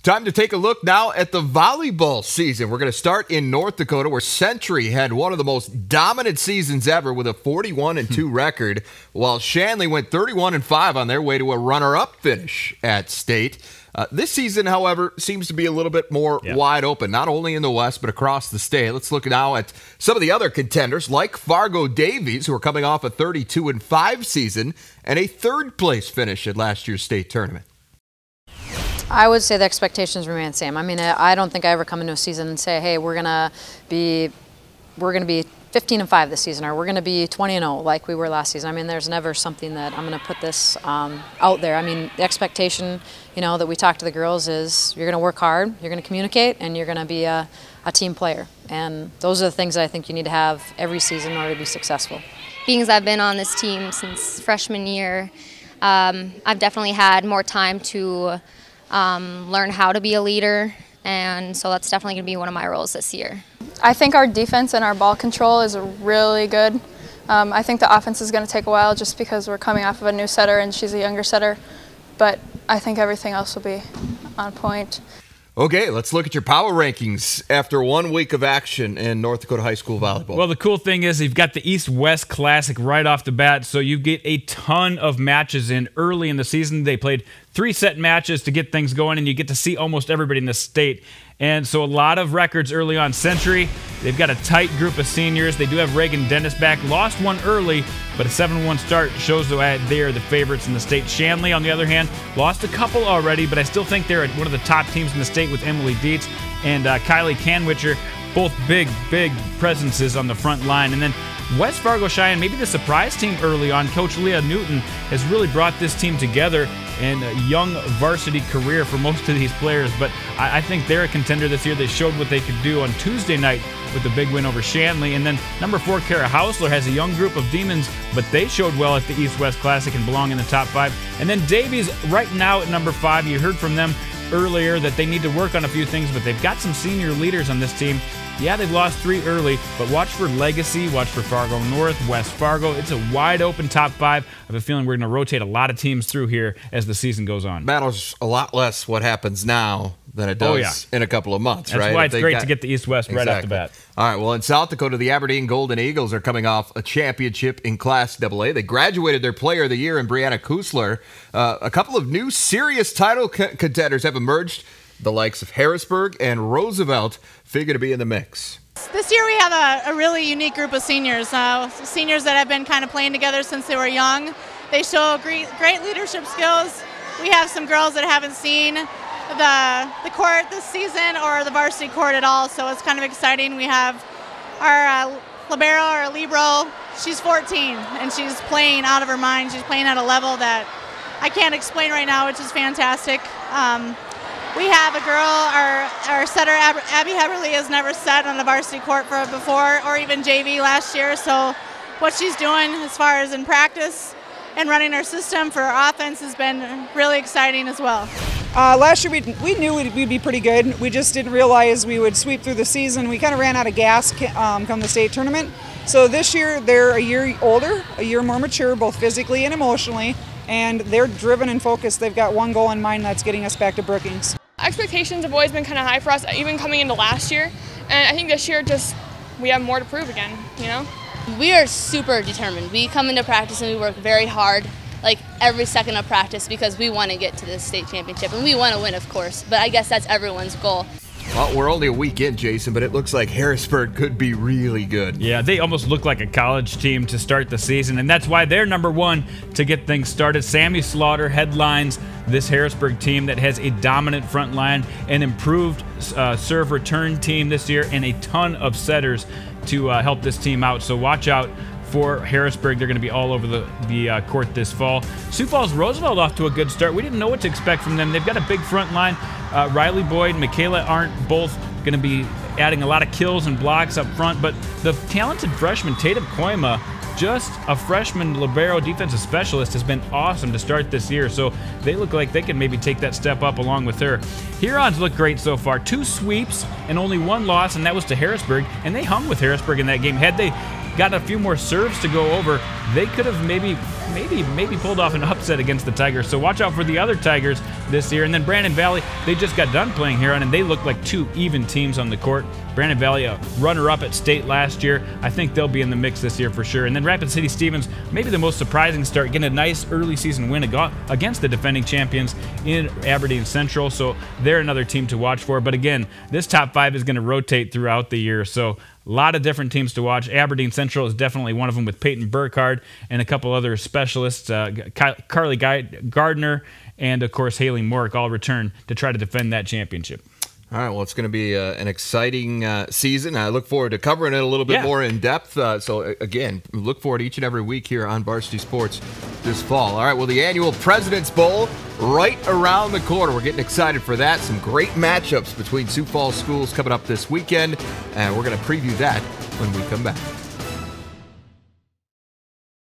Time to take a look now at the volleyball season. We're going to start in North Dakota, where Century had one of the most dominant seasons ever with a 41-2 record, while Shanley went 31-5 on their way to a runner-up finish at state. This season, however, seems to be a little bit more wide open, not only in the West, but across the state. Let's look now at some of the other contenders, like Fargo-Davies, who are coming off a 32-5 season and a third-place finish at last year's state tournament. I would say the expectations remain the same. I mean, I don't think I ever come into a season and say, hey, we're gonna be 15-5 this season, or we're gonna be 20-0 like we were last season. I mean, there's never something that I'm gonna put this out there. I mean, the expectation, that we talk to the girls is you're gonna work hard, you're gonna communicate, and you're gonna be a team player. And those are the things that I think you need to have every season in order to be successful. Being as I've been on this team since freshman year, I've definitely had more time to learn how to be a leader, and so that's definitely going to be one of my roles this year. I think our defense and our ball control is really good. I think the offense is going to take a while just because we're coming off of a new setter and she's a younger setter, but I think everything else will be on point. Okay, let's look at your power rankings after 1 week of action in North Dakota high school volleyball. Well, the cool thing is you've got the East-West Classic right off the bat, so you get a ton of matches in early in the season. They played 3-set matches to get things going, and you get to see almost everybody in the state. And so a lot of records early on. Century, they've got a tight group of seniors. They do have Reagan Dennis back. Lost one early, but a 7-1 start shows that they are the favorites in the state. Shanley, on the other hand, lost a couple already, but I still think they're one of the top teams in the state with Emily Dietz and Kylie Canwitcher, both big presences on the front line. And then West Fargo Cheyenne, maybe the surprise team early on. Coach Leah Newton has really brought this team together in a young varsity career for most of these players, but I think they're a contender this year. They showed what they could do on Tuesday night with a big win over Shanley. And then number 4, Kara Hausler, has a young group of demons, but they showed well at the East-West Classic and belong in the top 5. And then Davies right now at number 5. You heard from them earlier that they need to work on a few things, but they've got some senior leaders on this team. Yeah, they've lost 3 early, but watch for Legacy, watch for Fargo North, West Fargo. It's a wide-open top 5. I have a feeling we're going to rotate a lot of teams through here as the season goes on. Matters a lot less what happens now than it does in a couple of months, right? That's why it's great to get the East-West right off the bat. All right, well, in South Dakota, the Aberdeen Golden Eagles are coming off a championship in Class AA. They graduated their Player of the Year in Brianna Kusler. A couple of new serious title contenders have emerged. The likes of Harrisburg and Roosevelt figure to be in the mix. This year we have a really unique group of seniors, seniors that have been kind of playing together since they were young. They show great leadership skills. We have some girls that haven't seen the court this season or the varsity court at all, so it's kind of exciting. We have our libero or libero. She's 14 and she's playing out of her mind. She's playing at a level that I can't explain right now, which is fantastic. We have a girl, our setter, Abby Heberly, has never set on the varsity court before, or even JV last year. So what she's doing as far as in practice and running our system for our offense has been really exciting as well. Last year we knew we'd be pretty good. We just didn't realize we would sweep through the season. We kind of ran out of gas come the state tournament. So this year they're a year older, a year more mature, both physically and emotionally, and they're driven and focused. They've got one goal in mind, that's getting us back to Brookings. Expectations have always been kind of high for us, even coming into last year. And I think this year we have more to prove again, We are super determined. We come into practice and we work very hard, like every second of practice, because we want to get to the state championship. And we want to win, of course, but I guess that's everyone's goal. Well, we're only a week in, Jason, but it looks like Harrisburg could be really good. Yeah, they almost look like a college team to start the season, and that's why they're number 1 to get things started. Sammy Slaughter headlines this Harrisburg team that has a dominant front line, an improved serve return team this year, and a ton of setters to help this team out. So watch out for Harrisburg. They're going to be all over the court this fall. Sioux Falls Roosevelt off to a good start. We didn't know what to expect from them. They've got a big front line. Riley Boyd and Michaela aren't both going to be adding a lot of kills and blocks up front, but the talented freshman Tatum Koima, just a freshman libero defensive specialist, has been awesome to start this year, so they look like they can maybe take that step up along with her. Hurons look great so far. 2 sweeps and only 1 loss, and that was to Harrisburg, and they hung with Harrisburg in that game. Had they gotten a few more serves to go over, they could have maybe pulled off an upset against the Tigers. So watch out for the other Tigers this year. And then Brandon Valley, they just got done playing Huron, and they look like two even teams on the court. Brandon Valley, a runner-up at state last year. I think they'll be in the mix this year for sure. And then Rapid City Stevens, maybe the most surprising start, getting a nice early season win against the defending champions in Aberdeen Central. So they're another team to watch for. But again, this top 5 is going to rotate throughout the year. So a lot of different teams to watch. Aberdeen Central is definitely one of them with Peyton Burkhardt and a couple other specialists, Carly Gardner and, of course, Haley Mork, all return to try to defend that championship. All right, well, it's going to be an exciting season. I look forward to covering it a little bit more in depth. So, again, look forward to each and every week here on Varsity Sports this fall. All right, well, the annual President's Bowl right around the corner. We're getting excited for that. Some great matchups between Sioux Falls schools coming up this weekend, and we're going to preview that when we come back.